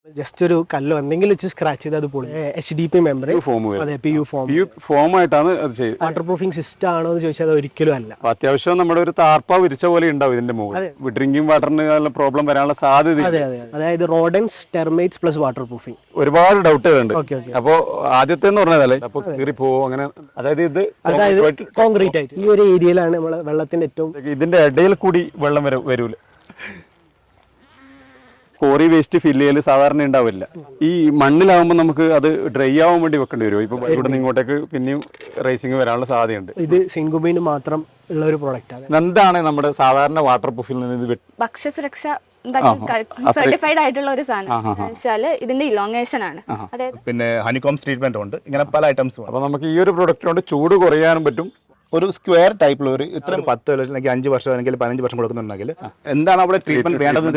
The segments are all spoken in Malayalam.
ജസ്റ്റ് ഒരു കല്ലോ എന്തെങ്കിലും വെച്ച് സ്ക്രാച്ച് ചെയ്ത് അത് പൊളി HDP മെമ്പറി അതെ PU ഫോം ആയിട്ടാണ് അത് ചെയ്യുന്നത്. വാട്ടർ പ്രൂഫിംഗ് സിസ്റ്റം ആണോ എന്ന് ചോദിച്ചാൽ അത് ഒരിക്കലും അല്ല. അത്യാവശ്യം നമ്മുടെ ഒരു താർപ്പ വിരിച്ച പോലെ ഉണ്ടാവും ഇതിന്റെ മുകളിൽ. ഡ്രിങ്കിങ് വാട്ടറിന് പ്രോബ്ലം വരാനുള്ള സാധ്യത. അതെ അതെ, അതായത് rodents termites plus water proofing. ഒരുപാട് ഡൗട്ടുകളുണ്ട്. അപ്പോ ആദ്യത്തെ എന്ന് പറഞ്ഞതല്ലേ അപ്പൊ കീറി പോവോ അങ്ങനെ, അതായത് കോൺക്രീറ്റ് ആയിട്ട് ഈ ഒരു ഏരിയയിലാണ് നമ്മളെ വെള്ളത്തിന്റെ ഏറ്റവും ഇതിന്റെ ഇടയിൽ കൂടി വെള്ളം വരൂല. കോറി വേസ്റ്റ് ഫില്ല് ചെയ്യൽ സാധാരണ ഉണ്ടാവില്ല. ഈ മണ്ണിലാവുമ്പോൾ നമുക്ക് അത് ഡ്രൈ ആവാൻ വേണ്ടി വെക്കേണ്ടി വരുമോ? ഇപ്പൊ ഇവിടെ നിന്ന് ഇങ്ങോട്ടേക്ക് പിന്നെയും റേസിംഗ് വരാനുള്ള സാധ്യതയുണ്ട്. ഇത് സെൻഗോബൈന് മാത്രം ഉള്ള ഒരു പ്രോഡക്റ്റ് ആണ്. എന്താണ് നമ്മുടെ സാധാരണ വാട്ടർ പ്രൂഫിൽ നിന്ന് ഇത് ഭക്ഷ്യസുരക്ഷ സർട്ടിഫൈഡ് ആയിട്ടുള്ള ഒരു സാധനം വെച്ചാൽ ഇതിന്റെ ഇലോങ്ങേഷൻ ആണ്. അതായത് പിന്നെ ഹണികോം ട്രീറ്റ്മെന്റ് ഉണ്ട്. ഇങ്ങനെ പല ഐറ്റംസും. അപ്പൊ നമുക്ക് ഈ ഒരു പ്രൊഡക്റ്റ് കൊണ്ട് ചൂട് കുറയാനും പറ്റും. ഒരു സ്ക്വയർ ടൈപ്പിൽ ഒരു ഇത്ര 10 അല്ലെങ്കിൽ 5 വർഷം അല്ലെങ്കിൽ 15 വർഷം കൊടുക്കുന്നുണ്ടെങ്കിൽ എന്താണ് അവിടെ ട്രീറ്റ്മെന്റ് വേണ്ടതെന്ന്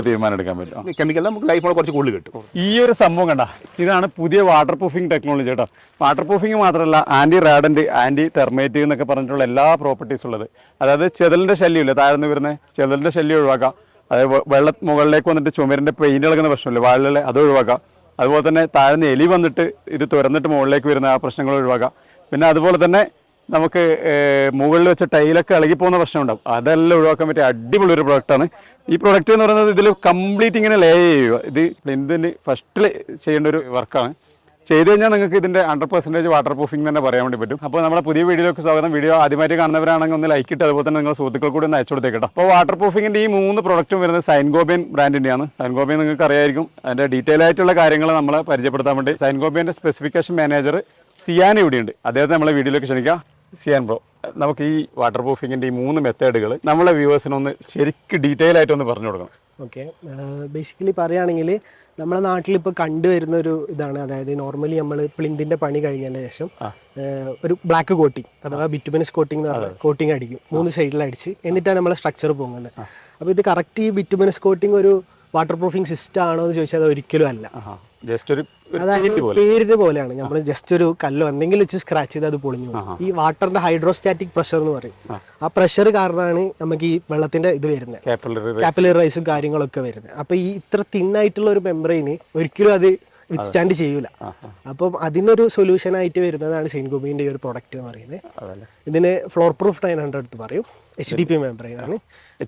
തീരുമാനം എടുക്കാൻ പറ്റും. കെമിക്കൽ നമുക്ക് ലൈഫ് കുറച്ച് കൂടുതൽ കിട്ടും. ഈ ഒരു സംഭവം കണ്ട, ഇതാണ് പുതിയ വാട്ടർ പ്രൂഫിംഗ് ടെക്നോളജി കേട്ടോ. വാട്ടർ പ്രൂഫിംഗ് മാത്രമല്ല, ആന്റി റാഡന്റ്, ആന്റി ടെർമൈറ്റ് എന്നൊക്കെ പറഞ്ഞിട്ടുള്ള എല്ലാ പ്രോപ്പർട്ടീസ് ഉള്ളത്. അതായത് ചെതലിന്റെ ശല്യമില്ല, താഴ്ന്നു വരുന്ന ചെതലിന്റെ ശല്യം ഒഴിവാക്കാം. അതായത് വെള്ളം മുകളിലേക്ക് വന്നിട്ട് ചുമരിന്റെ പെയിന്റ് ഇളകുന്ന പ്രശ്നമില്ല, വാളിലെ അത് ഒഴിവാക്കാം. അതുപോലെ തന്നെ താഴ്ന്ന എലി വന്നിട്ട് ഇത് തുറന്നിട്ട് മുകളിലേക്ക് വരുന്ന ആ പ്രശ്നങ്ങൾ ഒഴിവാക്കാം. പിന്നെ അതുപോലെ തന്നെ നമുക്ക് മുകളിൽ വെച്ച ടൈലൊക്കെ ഇളകിപ്പോകുന്ന പ്രശ്നം ഉണ്ടാവും, അതെല്ലാം ഒഴിവാക്കാൻ പറ്റിയ അടിപൊളി ഒരു പ്രൊഡക്റ്റാണ് ഈ പ്രൊഡക്റ്റ് എന്ന് പറയുന്നത്. ഇതിൽ കംപ്ലീറ്റ് ഇങ്ങനെ ലേ ചെയ്യുക. ഇത് പ്ലിന്തിന് ഫസ്റ്റിൽ ചെയ്യേണ്ട ഒരു വർക്കാണ്. ചെയ്ത് കഴിഞ്ഞാൽ നിങ്ങൾക്ക് ഇതിൻ്റെ 100% വാട്ടർ പ്രൂഫിംഗ് തന്നെ പറയാൻ വേണ്ടി പറ്റും. അപ്പോൾ നമ്മുടെ പുതിയ വീഡിയോയിലേക്ക് സ്വാഗതം. വീഡിയോ ആദ്യമായിട്ട് കാണുന്നവരാണെങ്കിൽ ഒന്ന് ലൈക്ക് ഇട്ട് അതുപോലെ തന്നെ നിങ്ങൾ സുഹൃത്തുക്കൾ കൂടി ഒന്ന് അയച്ചു കൊടുത്തേക്കട്ടോ. അപ്പോൾ വാട്ടർ പ്രൂഫിങ്ങിൻ്റെ ഈ 3 പ്രൊഡക്റ്റും വരുന്നത് സൈൻഗോബൈൻ ബ്രാൻഡിൻ്റെയാണ്. സൈൻഗോബൈൻ നിങ്ങൾക്ക് അറിയായിരിക്കും. അതിൻ്റെ ഡീറ്റെയിൽ ആയിട്ടുള്ള കാര്യങ്ങൾ നമ്മളെ പരിചയപ്പെടുത്താൻ വേണ്ടി സൈൻഗോബൈൻ്റെ സ്പെസിഫിക്കേഷൻ മാനേജർ സിയാൻ ഇവിടെയുണ്ട്. അദ്ദേഹത്തെ നമ്മളെ വീഡിയോയിലേക്ക് ക്ഷണിക്കാം. സിയാൻ ബ്രോ, നമുക്ക് ഈ വാട്ടർ പ്രൂഫിങ്ങിൻ്റെ ഈ 3 മെത്തേഡുകൾ നമ്മളെ വ്യൂവേഴ്സിനൊന്ന് ശരിക്കും ഡീറ്റെയിൽ ആയിട്ടൊന്ന് പറഞ്ഞു കൊടുക്കണം. ഓക്കെ, ബേസിക്കലി പറയുകയാണെങ്കിൽ നമ്മുടെ നാട്ടിലിപ്പോൾ കണ്ടുവരുന്ന ഒരു ഇതാണ്. അതായത് നോർമലി നമ്മൾ പ്ലിന്തിൻ്റെ പണി കഴിഞ്ഞതിന് ശേഷം ഒരു ബ്ലാക്ക് കോട്ടിങ് അഥവാ ബിറ്റുമിനസ് കോട്ടിങ് എന്ന് പറഞ്ഞാൽ കോട്ടിങ് അടിക്കും 3 സൈഡിൽ അടിച്ച്, എന്നിട്ടാണ് നമ്മളെ സ്ട്രക്ചർ പോകുന്നത്. അപ്പോൾ ഇത് കറക്റ്റ് ഈ ബിറ്റുമിനസ് കോട്ടിങ് ഒരു വാട്ടർ പ്രൂഫിംഗ് സിസ്റ്റം ആണോ എന്ന് ചോദിച്ചാൽ അത് ഒരിക്കലും അല്ല. അതായത് പേരിന് പോലെയാണ്. നമ്മൾ ജസ്റ്റ് ഒരു കല്ലോ എന്തെങ്കിലും വെച്ച് സ്ക്രാച്ച് ചെയ്ത് അത് പൊളിഞ്ഞു. ഈ വാട്ടറിന്റെ ഹൈഡ്രോസ്റ്റാറ്റിക് പ്രഷർ എന്ന് പറയും. ആ പ്രഷർ കാരണമാണ് നമുക്ക് ഈ വെള്ളത്തിന്റെ ഇത് വരുന്നത്, കാപ്പിലറി റൈസും കാര്യങ്ങളൊക്കെ വരുന്നത്. അപ്പൊ ഈ ഇത്ര തിന്നായിട്ടുള്ള ഒരു മെംബ്രെയിന് ഒരിക്കലും അത് വിത്ത്സ്റ്റാൻഡ് ചെയ്യൂല. അപ്പം അതിനൊരു സൊല്യൂഷൻ ആയിട്ട് വരുന്നതാണ് സെയിൻഗോബൈൻ്റെ ഈ ഒരു പ്രൊഡക്റ്റ് എന്ന് പറയുന്നത്. ഇതിന് ഫ്ലോർ പ്രൂഫ് 900 പറയും. HDP മെംബ്രെയിൻ ആണ്.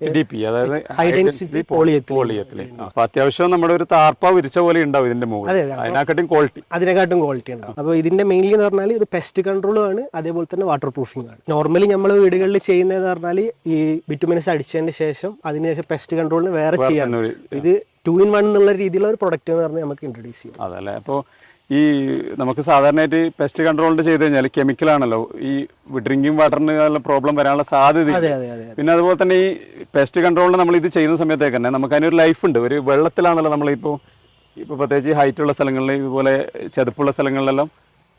HDP അതായത് ഹൈ ഡെൻസിറ്റി പോളിയെത്തിലീൻ. അപ്പൊ അത്യാവശ്യം നമ്മുടെ ഒരു താർപ്പ വിരിച്ച പോലെ ഉണ്ടാവും ഇതിന്റെ മുകളിൽ. അതിനെക്കാട്ടും ക്വാളിറ്റി ഉണ്ടാവും. അപ്പോൾ ഇതിന്റെ മെയിൻലി എന്ന് പറഞ്ഞാൽ ഇത് പെസ്റ്റ് കൺട്രോളും ആണ്, അതേപോലെ തന്നെ വാട്ടർ പ്രൂഫിംഗ് ആണ്. നോർമലി നമ്മൾ വീടുകളിൽ ചെയ്യുന്നതെന്ന് പറഞ്ഞാൽ ഈ ബിറ്റുമിനസ് അടിച്ചതിന് ശേഷം അതിനുശേഷം പെസ്റ്റ് കൺട്രോളിന് വേറെ ചെയ്യാൻ. ഇത് 2 in 1 എന്നുള്ള രീതിയിലുള്ള ഒരു പ്രൊഡക്റ്റ് എന്ന് പറഞ്ഞാൽ നമുക്ക് ഇൻട്രൊഡ്യൂസ് ചെയ്യാം. അതല്ലേ. അപ്പോൾ ഈ നമുക്ക് സാധാരണയായിട്ട് പെസ്റ്റ് കൺട്രോളിന്റെ ചെയ്ത് കഴിഞ്ഞാൽ കെമിക്കലാണല്ലോ, ഈ ഡ്രിങ്കിങ് വാട്ടറിന് പ്രോബ്ലം വരാനുള്ള സാധ്യത. പിന്നെ അതുപോലെ തന്നെ ഈ പെസ്റ്റ് കൺട്രോളിന് നമ്മൾ ഇത് ചെയ്യുന്ന സമയത്തേക്ക് തന്നെ നമുക്ക് അതിനൊരു ലൈഫ് ഉണ്ട്. ഒരു വെള്ളത്തിലാണല്ലോ നമ്മളിപ്പോൾ പ്രത്യേകിച്ച് ഹൈറ്റുള്ള സ്ഥലങ്ങളിൽ, ഇതുപോലെ ചെതുപ്പുള്ള സ്ഥലങ്ങളിലെല്ലാം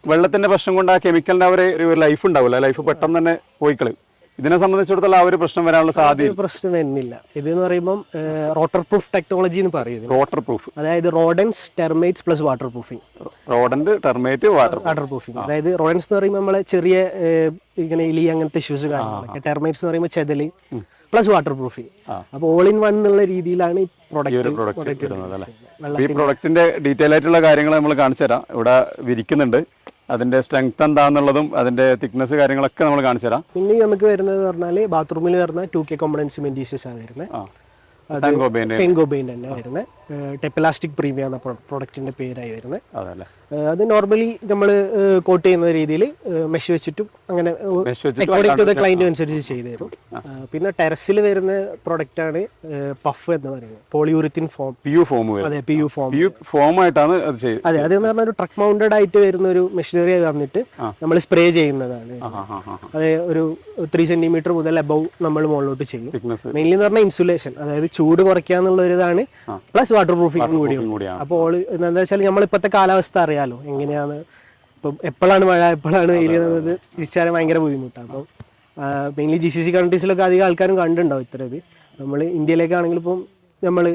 വെള്ളത്തിന്റെ പ്രശ്നം കൊണ്ട് ആ കെമിക്കലിന്റെ ഒരു ലൈഫ് ഉണ്ടാവില്ല. ലൈഫ് പെട്ടെന്ന് തന്നെ പോയി കളയും. ഇതിനെ സംബന്ധിച്ചിടത്തോളം ആ ഒരു പ്രശ്നം വരാനുള്ള സാധ്യത പ്രശ്നം വരുന്നില്ല. ഇതെന്ന് പറയുമ്പോൾ റോട്ടർ പ്രൂഫ് ടെക്നോളജി എന്ന് പറയുന്നത്. റോട്ടർ പ്രൂഫ് അതായത് rodents termites plus waterproofing. Rodent termite waterproofing. അതായത് റോഡൻസ് എന്ന് പറയുമ്പോൾ നമ്മളെ ചെറിയ ഇങ്ങനെ എലി അങ്ങനത്തെ ഇഷ്യൂസ് കാര്യങ്ങളൊക്കെ. ടെർമൈറ്റ്സ് എന്ന് പറയുമ്പോൾ ചെതല് പ്ലസ് വാട്ടർ പ്രൂഫിംഗ്. അപ്പോൾ ഓൾ ഇൻ 1 എന്നുള്ള രീതിയിലാണ് ഈ പ്രൊഡക്റ്റ്. ഈ പ്രൊഡക്റ്റിന്റെ ഡീറ്റെയിൽ ആയിട്ടുള്ള കാര്യങ്ങൾ നമ്മൾ കാണിച്ചു തരാം. ഇവിടെ വിരിക്കുന്നുണ്ട്. അതിന്റെ സ്ട്രെങ്ത് എന്താണെന്നുള്ളതും അതിന്റെ തിക്നെസ് കാര്യങ്ങളൊക്കെ നമ്മൾ കാണിച്ചു തരാം. പിന്നെ നമുക്ക് വരുന്നത് പറഞ്ഞാൽ ബാത്റൂമിൽ വരുന്ന 2K കോമ്പണൻസ് മെന്റീഷ്യസ് ആണ് വരുന്നത്. സെയിൻഗോബൈൻ തന്നെ വരുന്നത്. ടെപ്പലാസ്റ്റിക് പ്രീമിയം എന്ന പ്രൊഡക്റ്റിന്റെ പേരായി വരുന്നത്. അത് നോർമലി നമ്മൾ കോട്ട് ചെയ്യുന്ന രീതിയിൽ മെഷ് വെച്ചിട്ടും അങ്ങനെ ക്ലൈന്റ് അനുസരിച്ച് ചെയ്തു തരും. പിന്നെ ടെറസിൽ വരുന്ന പ്രൊഡക്റ്റ് ആണ് പഫ് എന്ന് പറയുന്നത്. പോളിയൂറിത്തിൻ ഫോം. അതെ, PU ഫോം ആയിട്ടാണ്. അതെ, അതെന്ന് പറഞ്ഞാൽ ഒരു ട്രക്ക് മൗണ്ടഡ് ആയിട്ട് വരുന്ന ഒരു മെഷീനറി വന്നിട്ട് നമ്മൾ സ്പ്രേ ചെയ്യുന്നതാണ്. അതെ, ഒരു 3 സെന്റിമീറ്റർ മുതൽ അബവ് നമ്മൾ മുകളിലോട്ട് ചെയ്യും. മെയിൻലി എന്ന് പറഞ്ഞാൽ ഇൻസുലേഷൻ, അതായത് ചൂട് കുറയ്ക്കാന്നുള്ള ഒരു ഇതാണ്. പ്ലസ് വാട്ടർ പ്രൂഫിംഗ് കൂടിയാണ്. അപ്പോൾ എന്താ വെച്ചാൽ നമ്മളിപ്പോഴത്തെ കാലാവസ്ഥ അറിയാലോ എങ്ങനെയാണ്. ഇപ്പം എപ്പോഴാണ് മഴ എപ്പോഴാണ് വെയിൽ എന്നത് തിരിച്ചറിയാൻ ഭയങ്കര ബുദ്ധിമുട്ടാണ്. അപ്പം മെയിൻലി GCC കൺട്രീസിലൊക്കെ അധികം ആൾക്കാരും കണ്ടുണ്ടാവും ഇത്ര ഇത്. നമ്മൾ ഇന്ത്യയിലേക്കാണെങ്കിൽ ഇപ്പം നമ്മൾ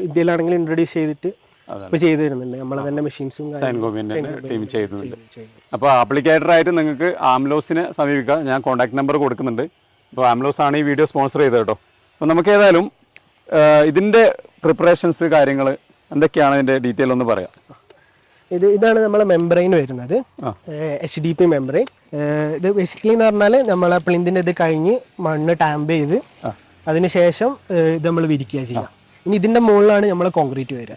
ഇന്ത്യയിലാണെങ്കിൽ ഇൻട്രൊഡ്യൂസ് ചെയ്തിട്ട് ഇപ്പോൾ ചെയ്തു തരുന്നുണ്ട്. നമ്മളെ തന്നെ മെഷീൻസും ടീം ചെയ്യുന്നുണ്ട്. അപ്പോൾ ആപ്ലിക്കേറ്റർ ആയിട്ട് നിങ്ങൾക്ക് ആംലോസിനെ സമീപിക്കാം. ഞാൻ കോൺടാക്ട് നമ്പർ കൊടുക്കുന്നുണ്ട്. അപ്പോൾ ആംലോസ് ആണ് ഈ വീഡിയോ സ്പോൺസർ ചെയ്തത് കേട്ടോ. അപ്പോൾ നമുക്ക് ഏതായാലും ഇതിൻ്റെ പ്രിപ്പറേഷൻസ് കാര്യങ്ങൾ എന്തൊക്കെയാണ് ഇതിന്റെ ഡീറ്റെയിൽ ഒന്ന് പറയാം. ഇതാണ് നമ്മളെ മെംബ്രെയിൻ വരുന്നത്, HDP മെംബ്രെയിൻ. ഇത് ബേസിക്കലി എന്ന് പറഞ്ഞാൽ നമ്മളെ പ്ലിന്തിന്റെ ഇത് കഴിഞ്ഞ് മണ്ണ് ടാമ്പ് ചെയ്ത് അതിനുശേഷം ഇത് നമ്മൾ വിരിക്കുക ചെയ്യാം. ഇനി ഇതിന്റെ മുകളിലാണ് നമ്മൾ കോൺക്രീറ്റ് വരിക.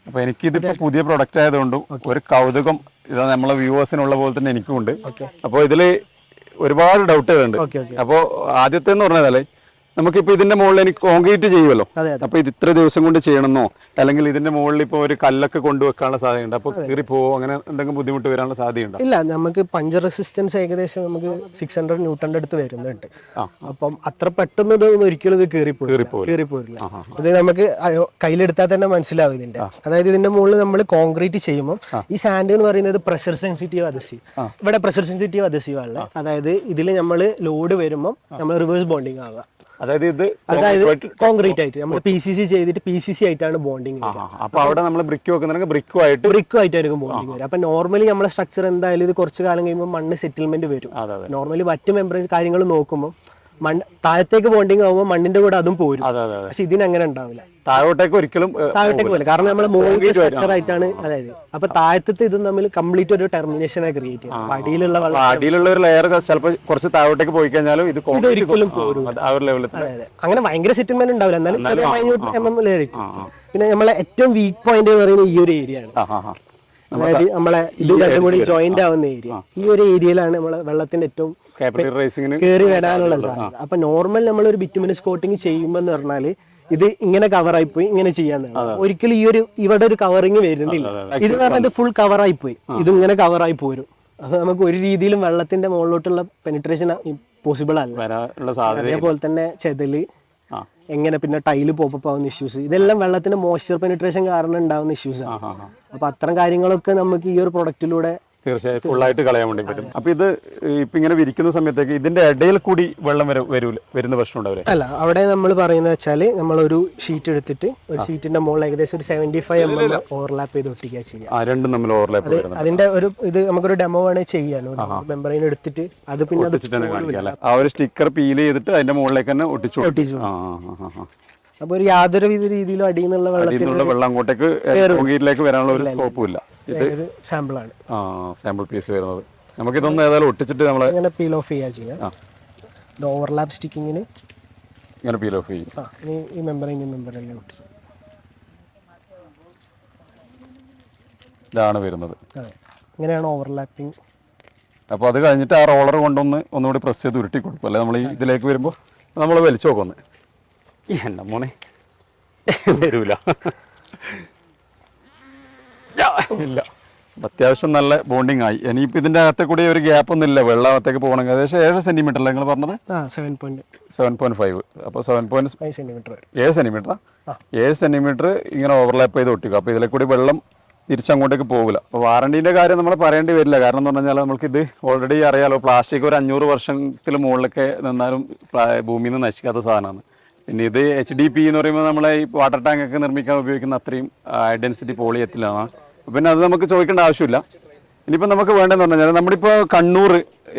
അപ്പൊ എനിക്കിതിപ്പോ പുതിയ പ്രൊഡക്റ്റ് ആയതുകൊണ്ടും ഒരു കൗതുകം ഇത് നമ്മളെ വ്യൂവേഴ്സിനുള്ള പോലെ തന്നെ എനിക്കും ഉണ്ട്. അപ്പോൾ ഇതില് ഒരുപാട് ഡൗട്ടുകളുണ്ട്. അപ്പോൾ ആദ്യത്തെ എന്ന് പറഞ്ഞാലേ നമുക്കിപ്പോൾ ഇതിന്റെ മുകളിൽ എനിക്ക് കോൺക്രീറ്റ് ചെയ്യുമല്ലോ, അപ്പൊ ഇത് ഇത്ര ദിവസം കൊണ്ട് ചെയ്യണമെന്നോ അല്ലെങ്കിൽ ഇതിന്റെ മുകളിൽ ഇപ്പോൾ ഒരു കല്ലൊക്കെ കൊണ്ടുവെക്കാനുള്ള സാധ്യതയുണ്ട്, അപ്പൊ കീറി പോവോ അങ്ങനെ എന്തെങ്കിലും ബുദ്ധിമുട്ട് വരാനുള്ള സാധ്യതയുണ്ട്? ഇല്ല, നമുക്ക് പഞ്ചർ റെസിസ്റ്റൻസ് ഏകദേശം നമുക്ക് 600 ന്യൂട്ടന്റെ അടുത്ത് വരുന്നുണ്ട്. അപ്പം അത്ര പെട്ടെന്ന് ഇതൊന്നും ഒരിക്കലും ഇത് കീറിപ്പോരില്ല. ഇത് നമുക്ക് കയ്യിലെടുത്താൽ തന്നെ മനസ്സിലാവും ഇതിന്റെ. അതായത് ഇതിന്റെ മുകളിൽ നമ്മൾ കോൺക്രീറ്റ് ചെയ്യുമ്പോൾ ഈ സാൻഡ് എന്ന് പറയുന്നത് പ്രഷർ സെൻസിറ്റീവ് അദസീവ്. ഇവിടെ പ്രഷർ സെൻസിറ്റീവ് അദസീവ് ആണ്. അതായത് ഇതിൽ നമ്മൾ ലോഡ് വരുമ്പോൾ നമ്മൾ റിവേഴ്സ് ബോണ്ടിങ് ആവുക. അതായത് കോൺക്രീറ്റ് ആയിട്ട് നമ്മൾ PCC ചെയ്തിട്ട് PCC ആയിട്ടാണ് ബോണ്ടിങ്. അപ്പൊ അവിടെ നമ്മൾ ബ്രിക്ക് വെക്കുന്നുണ്ടെങ്കിൽ ബ്രിക്കും ആയിട്ടായിരിക്കും ബോണ്ടിങ് വരും. അപ്പൊ നോർമലി നമ്മളെ സ്ട്രക്ചർ എന്തായാലും ഇത് കുറച്ച് കാലം കഴിയുമ്പോൾ മണ്ണ് സെറ്റിൽമെന്റ് വരും. നോർമലി മറ്റ് മെമ്പർ കാര്യങ്ങൾ നോക്കുമ്പോൾ താഴത്തേക്ക് ബോണ്ടിങ് ആകുമ്പോൾ മണ്ണിന്റെ കൂടെ അതും പോരും. പക്ഷെ ഇതിന് അങ്ങനെ ഉണ്ടാവില്ല, താഴോട്ടേക്ക് ഒരിക്കലും പോലെ. കാരണം നമ്മൾ മോളിൽ സ്ട്രക്ചർ ആയിട്ടാണ്. അതായത് അപ്പൊ താഴത്തെ ഇതും തമ്മിൽ കംപ്ലീറ്റ് ഒരു ടെർമിനേഷൻ ക്രിയേറ്റ് ചെയ്യും. അടിയിലുള്ള ഒരു ലെയർ ചിലപ്പോൾ കുറച്ച് താഴോട്ടേക്ക് പോയി കഴിഞ്ഞാലും ഇത് ഒരിക്കലും പോരും. അങ്ങനെ ഭയങ്കര സെറ്റിൽമെന്റ് ഉണ്ടാവില്ല, എന്നാലും ചെറിയ മൈന്യൂട്ട് ലെയർ. പിന്നെ നമ്മളെ ഏറ്റവും വീക്ക് പോയിന്റ് എന്ന് പറയുന്നത് ഈ ഒരു ഏരിയ ആണ്. അതായത് നമ്മളെ ഇത് രണ്ടും കൂടി ജോയിന്റ് ആവുന്ന ഏരിയ. ഈ ഒരു ഏരിയയിലാണ് നമ്മളെ വെള്ളത്തിന്റെ ഏറ്റവും കയറി വരാനുള്ള സാധ്യത. അപ്പൊ നോർമൽ നമ്മൾ ഒരു ബിറ്റുമിനസ് കോട്ടിങ് ചെയ്യുമ്പോൾ എന്ന് പറഞ്ഞാല് ഇത് ഇങ്ങനെ കവറായി പോയി ഇങ്ങനെ ചെയ്യാന്നാണ്. ഒരിക്കലും ഇവിടെ ഒരു കവറിങ് വരുന്നില്ല. ഇത് പറഞ്ഞാൽ ഫുൾ കവറായി പോയി, ഇത് ഇങ്ങനെ കവറായി പോരും. അത് നമുക്ക് ഒരു രീതിയിലും വെള്ളത്തിന്റെ മുകളിലോട്ടുള്ള പെനിട്രേഷൻ പോസിബിൾ അല്ല. അതേപോലെ തന്നെ ചെതല് എങ്ങനെ, പിന്നെ ടൈല് പോപ്പപ്പ് ആവുന്ന ഇഷ്യൂസ്, ഇതെല്ലാം വെള്ളത്തിന്റെ മോയ്സ്ചർ പെനിട്രേഷൻ കാരണം ഉണ്ടാവുന്ന ഇഷ്യൂസ് ആണ്. അപ്പൊ അത്തരം കാര്യങ്ങളൊക്കെ നമുക്ക് ഈ ഒരു പ്രൊഡക്റ്റിലൂടെ തീർച്ചയായും ഫുള്ളായിട്ട് കളയാൻ വേണ്ടി പറ്റും. അപ്പൊ ഇത് ഇപ്പൊ ഇങ്ങനെ വിരിക്കുന്ന സമയത്തേക്ക് ഇതിന്റെ ഇടയിൽ കൂടി വെള്ളം വരുന്ന പ്രശ്നം ഉണ്ടാവില്ല? അല്ല, അവിടെ നമ്മൾ പറയുന്നത് വെച്ചാൽ നമ്മൾ ഒരു ഷീറ്റ് എടുത്തിട്ട് ഒരു ഷീറ്റിന്റെ മുകളിൽ ഏകദേശം ഒരു 75 mm ഓവർലാപ്പ് ചെയ്ത് ഒട്ടിക്കുക ചെയ്യാം. രണ്ടും തമ്മിൽ ഓവർലാപ്പ്. അതിന്റെ ഒരു ഇത് നമുക്കൊരു ഡെമോ വേണേൽ ചെയ്യാനോ, മെമ്പറൈൻ എടുത്തിട്ട് അത് പിന്നെ ആ ഒരു സ്റ്റിക്കർ പീൽ ചെയ്തിട്ട് അതിന്റെ മുകളിലേക്ക് തന്നെ ഒട്ടിച്ചു. അപ്പൊ ഒരു യാതൊരു രീതിയിലും അടിയിൽ നിന്നുള്ള വെള്ളം അങ്ങോട്ടേക്ക് കോൺക്രീറ്റിലേക്ക് വരാനുള്ള ഒരു സ്കോപ്പും ഇല്ല. ഇത് സാമ്പിളാണ്, സാമ്പിൾ പീസ് വരുന്നത്. നമുക്ക് ഇതൊന്നും ഏതായാലും ഒട്ടിച്ചിട്ട് നമ്മൾ ഇങ്ങനെ പീൽ ഓഫ് ചെയ്യാം. ഇത് ഓവർലാപ്പ് സ്റ്റിക്കിങ്ങിന് ഇങ്ങനെ പീൽ ഓഫ് ചെയ്യും. ഈ മെമ്പറൈൻ ഒട്ടിച്ചു ഇതാണ് വരുന്നത്. ഇങ്ങനെയാണ് ഓവർലാപ്പിംഗ്. അപ്പോൾ അത് കഴിഞ്ഞിട്ട് ആ റോളർ ഒന്നുകൂടി പ്രസ് ചെയ്ത് ഉരുട്ടി കൊടുക്കും. അല്ലെ നമ്മൾ ഇതിലേക്ക് വരുമ്പോൾ നമ്മൾ വലിച്ചു നോക്കൊന്ന്. എൻ്റെ മോനെ വരൂല. ഇല്ല, അത്യാവശ്യം നല്ല ബോണ്ടിങ് ആയി. ഇനിയിപ്പോൾ ഇതിൻ്റെ അകത്തെ കൂടി ഒരു ഗ്യാപ്പ് ഒന്നും ഇല്ല. വെള്ളത്തേക്ക് പോകണമെങ്കിൽ ഏകദേശം 7 സെന്റിമീറ്റർ അല്ലേ നിങ്ങൾ പറഞ്ഞത്? 7.5. അപ്പോൾ 7.5 സെന്റിമീറ്റർ. 7 സെന്റിമീറ്റർ ഇങ്ങനെ ഓവർലാപ്പ് ചെയ്ത് ഒട്ടിക്കും. അപ്പോൾ ഇതിലെ കൂടി വെള്ളം തിരിച്ചങ്ങോട്ടേക്ക് പോകില്ല. അപ്പോൾ വാറണ്ടീൻ്റെ കാര്യം നമ്മൾ പറയേണ്ടി വരില്ല. കാരണം എന്ന് പറഞ്ഞാൽ നമുക്കിത് ഓൾറെഡി അറിയാലോ, പ്ലാസ്റ്റിക് ഒരു 500 വർഷത്തിൽ മുകളിലൊക്കെ നിന്നാലും ഭൂമിയിൽ നിന്ന് നശിക്കാത്ത സാധനമാണ്. പിന്നെ ഇത് HDP എന്ന് പറയുമ്പോൾ നമ്മളെ ഈ വാട്ടർ ടാങ്ക് ഒക്കെ നിർമ്മിക്കാൻ ഉപയോഗിക്കുന്ന അത്രയും ഡെൻസിറ്റി പോളിയെത്തിലാണ്. പിന്നെ അത് നമുക്ക് ചോദിക്കേണ്ട ആവശ്യമില്ല. ഇനിയിപ്പോൾ നമുക്ക് വേണ്ടതെന്ന് പറഞ്ഞാൽ നമ്മളിപ്പോൾ കണ്ണൂർ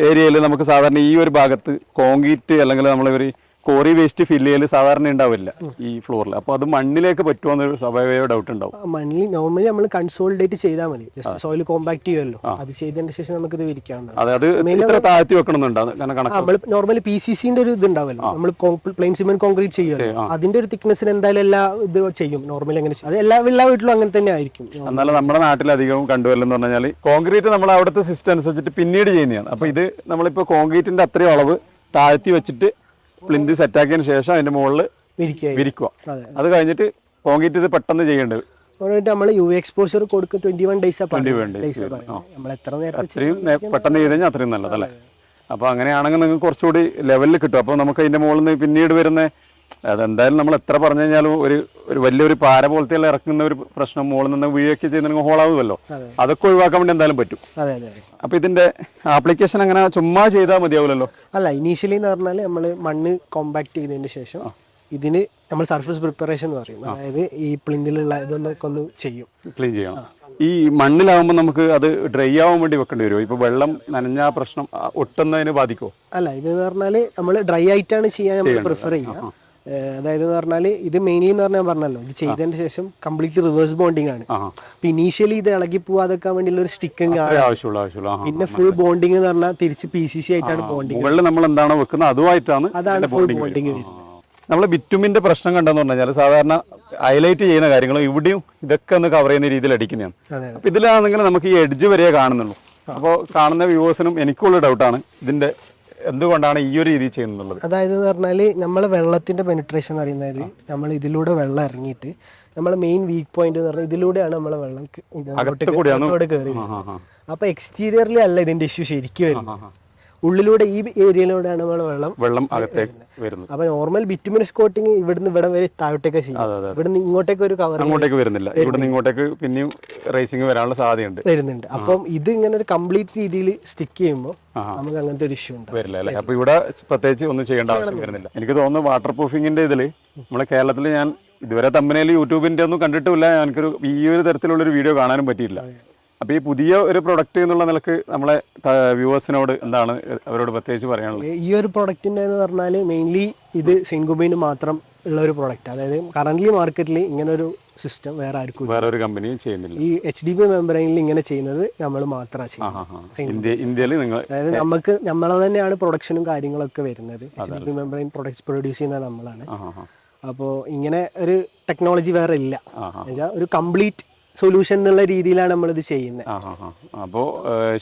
ഏരിയയിൽ നമുക്ക് സാധാരണ ഈ ഒരു ഭാഗത്ത് കോൺക്രീറ്റ് അല്ലെങ്കിൽ നമ്മളൊരു കോറി വേസ്റ്റ് ഫില്ല് ചെയ്യൽ സാധാരണ ഉണ്ടാവില്ല ഈ ഫ്ലോറിൽ. അപ്പോൾ അത് മണ്ണിലേക്ക് പറ്റുമെന്നൊരു സ്വാഭാവിക ഡൗട്ട് ഉണ്ടാവും. മണ്ണിൽ നോർമലി നമ്മൾ കൺസോളിഡേറ്റ് ചെയ്താൽ മതി, സോയിൽ കോമ്പാക്ട് ചെയ്യുമല്ലോ. അത് ചെയ്തതിന് ശേഷം നമുക്ക് ഇത് വിരിക്കാവുന്നതാണ്. അതായത് ഇത്ര താഴ്ത്തി വെക്കണമെന്നുണ്ടോ? നമ്മൾ നോർമലി PCCന്റെ ഒരു ഇത് ഉണ്ടാവല്ലോ, നമ്മൾ പ്ലെയിൻ സിമെന്റ് കോൺക്രീറ്റ് ചെയ്യുമല്ലോ, അതിന്റെ ഒരു തിക്നെസ്സിന് എന്തായാലും എല്ലാ ഇത് ചെയ്യും. നോർമലി അങ്ങനെ അത് എല്ലാ വീട്ടിലും അങ്ങനെ തന്നെ ആയിരിക്കും. എന്നാലും നമ്മുടെ നാട്ടിലധികം കണ്ടുവല്ലെന്ന് പറഞ്ഞാൽ കോൺക്രീറ്റ് നമ്മൾ അവിടുത്തെ സിസ്റ്റം അനുസരിച്ചിട്ട് പിന്നീട് ചെയ്യുന്നതാണ്. അപ്പോൾ ഇത് നമ്മളിപ്പോൾ കോൺക്രീറ്റിന്റെ അത്രയും അളവ് താഴ്ത്തി വെച്ചിട്ട് പ്ലിന്ത് സെറ്റാക്കിയതിന് ശേഷം അതിന്റെ മുകളിൽ വിരിക്കുക. അത് കഴിഞ്ഞിട്ട് കോൺക്രീറ്റ് ഇത് പെട്ടെന്ന് ചെയ്യേണ്ടത്. നമ്മൾ UV എക്സ്പോഷർ കൊടുക്കും 21 days. അത്രയും പെട്ടെന്ന് ചെയ്ത് കഴിഞ്ഞാൽ അത്രയും നല്ലതല്ലേ. അപ്പോൾ അങ്ങനെയാണെങ്കിൽ നിങ്ങൾക്ക് കുറച്ചുകൂടി ലെവലിൽ കിട്ടും. അപ്പോൾ നമുക്ക് അതിന്റെ മുകളിൽ നിന്ന് പിന്നീട് വരുന്ന അതെന്തായാലും നമ്മൾ എത്ര പറഞ്ഞു കഴിഞ്ഞാലും ഒരു വലിയൊരു പാര പോലത്തെ ഇറക്കുന്ന ഒരു പ്രശ്നം മുകളിൽ നിന്ന് വീഴൊക്കെ ചെയ്യുന്ന ഹോളാവുമല്ലോ, അതൊക്കെ ഒഴിവാക്കാൻ വേണ്ടി എന്തായാലും പറ്റും. അപ്പൊ ഇതിന്റെ ആപ്ലിക്കേഷൻ അങ്ങനെ ചുമ്മാ ചെയ്താൽ മതിയാവില്ലല്ലോ? അല്ല, ഇനീഷ്യലി എന്ന് പറഞ്ഞാൽ നമ്മൾ മണ്ണ് കോമ്പാക്ട് ചെയ്തതിന് ശേഷം ഇതിന് നമ്മൾ സർഫസ് പ്രിപ്പറേഷൻ എന്ന് പറയും. അതായത് ഈ പ്ലിന്തിലുള്ള ഇതൊന്നൊക്കെ ഒന്ന് ചെയ്യും, ക്ലീൻ ചെയ്യണം. ഈ മണ്ണിലാവുമ്പോൾ നമുക്ക് അത് ഡ്രൈ ആവാൻ വേണ്ടി വെക്കേണ്ടി വരുമോ? ഇപ്പൊ വെള്ളം നനഞ്ഞ പ്രശ്നം ഒട്ടുന്നതിന് ബാധിക്കുമോ? അല്ല, ഇത് പറഞ്ഞാൽ നമ്മൾ ഡ്രൈ ആയിട്ടാണ് ചെയ്യാൻ നമ്മൾ പ്രിഫർ ചെയ്യുക. അതായത് എന്ന് പറഞ്ഞാൽ ഇത് മെയിൻലി എന്ന് പറഞ്ഞാൽ പറഞ്ഞല്ലോ ഇത് ചെയ്തതിന് ശേഷം കംപ്ലീറ്റ് റിവേഴ്സ് ബോണ്ടിങ് ആണ്. അപ്പൊ ഇനീഷ്യലി ഇത് ഇളകി പോവാതൊക്കെ വേണ്ടിയുള്ള ഒരു സ്റ്റിക്കിങ് ആവശ്യമുള്ള പിന്നെ ഫുൾ ബോണ്ടിങ് എന്ന് പറഞ്ഞാൽ തിരിച്ച് PCC ആയിട്ടാണ് ബോണ്ടിങ്. മുകളിൽ നമ്മൾ എന്താണോ വെക്കുന്നത് അതാണ് ഫുൾ ബോണ്ടിങ് വരുന്നത്. നമ്മൾ ബിറ്റുമിന്റെ പ്രശ്നം കണ്ടെന്ന് പറഞ്ഞാൽ സാധാരണ ഹൈലൈറ്റ് ചെയ്യുന്ന കാര്യങ്ങളും ഇവിടെയും ഇതൊക്കെ ഒന്ന് കവർ ചെയ്യുന്ന രീതിയിൽ അടിക്കുന്നതാണ്. അപ്പൊ ഇതിലാണെങ്കിൽ നമുക്ക് ഈ എഡ്ജ് വരെ കാണുന്നുള്ളൂ. അപ്പോൾ കാണുന്ന വ്യൂവേഴ്സിനും എനിക്കുള്ള ഡൗട്ടാണ് ഇതിന്റെ എന്തുകൊണ്ടാണ് ഈ ഒരു രീതി ചെയ്യുന്നത്. അതായത് എന്ന് പറഞ്ഞാൽ നമ്മൾ വെള്ളത്തിന്റെ പെനിട്രേഷൻ എന്ന് പറയുന്നത് നമ്മൾ ഇതിലൂടെ വെള്ളം ഇറങ്ങിയിട്ട് നമ്മളെ മെയിൻ വീക്ക് പോയിന്റ് എന്ന് പറഞ്ഞാൽ ഇതിലൂടെയാണ് നമ്മളെ വെള്ളം അകത്തോടെ കയറി. അപ്പൊ എക്സ്റ്റീരിയറിൽ അല്ല ഇതിന്റെ ഇഷ്യൂ ശരിക്കും വരുന്നത്, ഉള്ളിലൂടെ ഈ ഏരിയയിലൂടെയാണ് നമ്മളെ വെള്ളം അകത്തേക്ക് വരുന്നത്. അപ്പൊ നോർമൽ ബിറ്റുമിനസ് കോട്ടിങ് ഇവിടുന്ന് ഇവിടെ വരെ താഴോട്ടേക്ക് ചെയ്യും, ഇവിടുന്ന് ഇങ്ങോട്ടേക്ക് ഒരു കവർ അങ്ങോട്ടേക്ക് വരുന്നില്ല, ഇവിടുന്ന് ഇങ്ങോട്ടേക്ക് പിന്നെയും റേസിംഗ് വരാനുള്ള സാധ്യതയുണ്ട് വരുന്നുണ്ട്. അപ്പം ഇത് ഇങ്ങനെ ഒരു കംപ്ലീറ്റ് രീതിയിൽ സ്റ്റിക്ക് ചെയ്യുമ്പോൾ നമുക്ക് അങ്ങനത്തെ ഒരു ഇഷ്യൂ വരില്ല അല്ലേ. അപ്പൊ ഇവിടെ പ്രത്യേകിച്ച് ഒന്നും ചെയ്യേണ്ട ആവശ്യം വരുന്നില്ല. എനിക്ക് തോന്നുന്നു വാട്ടർ പ്രൂഫിങ്ങിന്റെ ഇതിൽ നമ്മളെ കേരളത്തിൽ ഞാൻ ഇതുവരെ തമ്പനയിൽ യൂട്യൂബിന്റെ ഒന്നും കണ്ടിട്ടില്ല, എനിക്കൊരു ഈ ഒരു തരത്തിലുള്ള ഒരു വീഡിയോ കാണാനും പറ്റിയില്ല. അപ്പോൾ ഈ പുതിയ ഒരു പ്രൊഡക്റ്റ് എന്നുള്ള നിലക്ക് നമ്മളെ വ്യൂവേഴ്സിനോട് എന്താണ് അവരോട് പ്രത്യേകിച്ച് പറയാനുള്ളത്? ഈ ഒരു പ്രൊഡക്റ്റിൻ്റെ എന്ന് പറഞ്ഞാൽ മെയിൻലി ഇത് സെൻഗോബൈന് മാത്രം ഉള്ള ഒരു പ്രൊഡക്റ്റ്. അതായത് കറൻ്റ്ലി മാർക്കറ്റിൽ ഇങ്ങനെ ഒരു സിസ്റ്റം വേറെ ആർക്കും വേറെ ഒരു കമ്പനിയും ചെയ്യുന്നില്ല. ഈ HDP മെമ്പറൈനിൽ ഇങ്ങനെ ചെയ്യുന്നത് നമ്മൾ മാത്രമാണ് ചെയ്യുന്നത് ഇന്ത്യയിൽ. നിങ്ങൾ അതായത് നമ്മളെ തന്നെയാണ് പ്രൊഡക്ഷനും കാര്യങ്ങളൊക്കെ വരുന്നത്. HDP മെമ്പറൈൻ പ്രൊഡക്ട്സ് പ്രൊഡ്യൂസ് ചെയ്യുന്നത് നമ്മളാണ്. അപ്പോൾ ഇങ്ങനെ ഒരു ടെക്നോളജി വേറെ ഇല്ല, എന്നുവെച്ചാൽ ഒരു കംപ്ലീറ്റ് സൊല്യൂഷൻ എന്നുള്ള രീതിയിലാണ് നമ്മളിത് ചെയ്യുന്നത്. അപ്പോൾ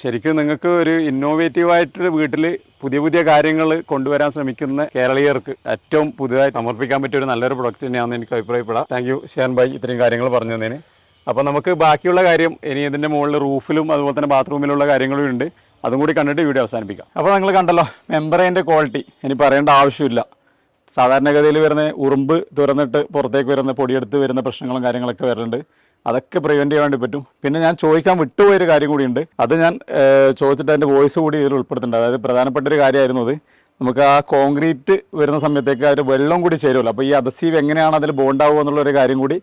ശരിക്കും നിങ്ങൾക്ക് ഒരു ഇന്നോവേറ്റീവായിട്ട് വീട്ടിൽ പുതിയ പുതിയ കാര്യങ്ങൾ കൊണ്ടുവരാൻ ശ്രമിക്കുന്ന കേരളീയർക്ക് ഏറ്റവും പുതുതായി സമർപ്പിക്കാൻ പറ്റിയ ഒരു നല്ലൊരു പ്രൊഡക്റ്റ് തന്നെയാണെന്ന് എനിക്ക് അഭിപ്രായപ്പെടാം. താങ്ക് യു ഷെയൻ ഭായ് ഇത്രയും കാര്യങ്ങൾ പറഞ്ഞു തന്നതിന്. അപ്പോൾ നമുക്ക് ബാക്കിയുള്ള കാര്യം ഇനി ഇതിൻ്റെ മുകളിൽ റൂഫിലും അതുപോലെ തന്നെ ബാത്റൂമിലുള്ള കാര്യങ്ങളും ഉണ്ട്, അതും കൂടി കണ്ടിട്ട് വീഡിയോ അവസാനിപ്പിക്കാം. അപ്പോൾ നിങ്ങൾ കണ്ടല്ലോ മെമ്പറൈൻ്റെ ക്വാളിറ്റി ഇനി പറയേണ്ട ആവശ്യമില്ല. സാധാരണഗതിയിൽ വരുന്ന ഉറുമ്പ് തുറന്നിട്ട് പുറത്തേക്ക് വരുന്ന പൊടിയെടുത്ത് വരുന്ന പ്രശ്നങ്ങളും കാര്യങ്ങളൊക്കെ വരുന്നുണ്ട്, അതൊക്കെ പ്രിവെൻറ്റ് ചെയ്യാൻ വേണ്ടി പറ്റും. പിന്നെ ഞാൻ ചോദിക്കാൻ വിട്ടുപോയൊരു കാര്യം കൂടിയുണ്ട്, അത് ഞാൻ ചോദിച്ചിട്ട് അതിൻ്റെ വോയിസ് കൂടി ഇതിൽ ഉൾപ്പെടുത്തുന്നുണ്ട്. അതായത് പ്രധാനപ്പെട്ട ഒരു കാര്യമായിരുന്നു അത്, നമുക്ക് ആ കോൺക്രീറ്റ് വരുന്ന സമയത്തേക്ക് അതിൽ വെള്ളം കൂടി ചേരുമല്ലോ, അപ്പോൾ ഈ അദസീവ് എങ്ങനെയാണ് അതിൽ ബോണ്ടാവുക എന്നുള്ളൊരു കാര്യം കൂടി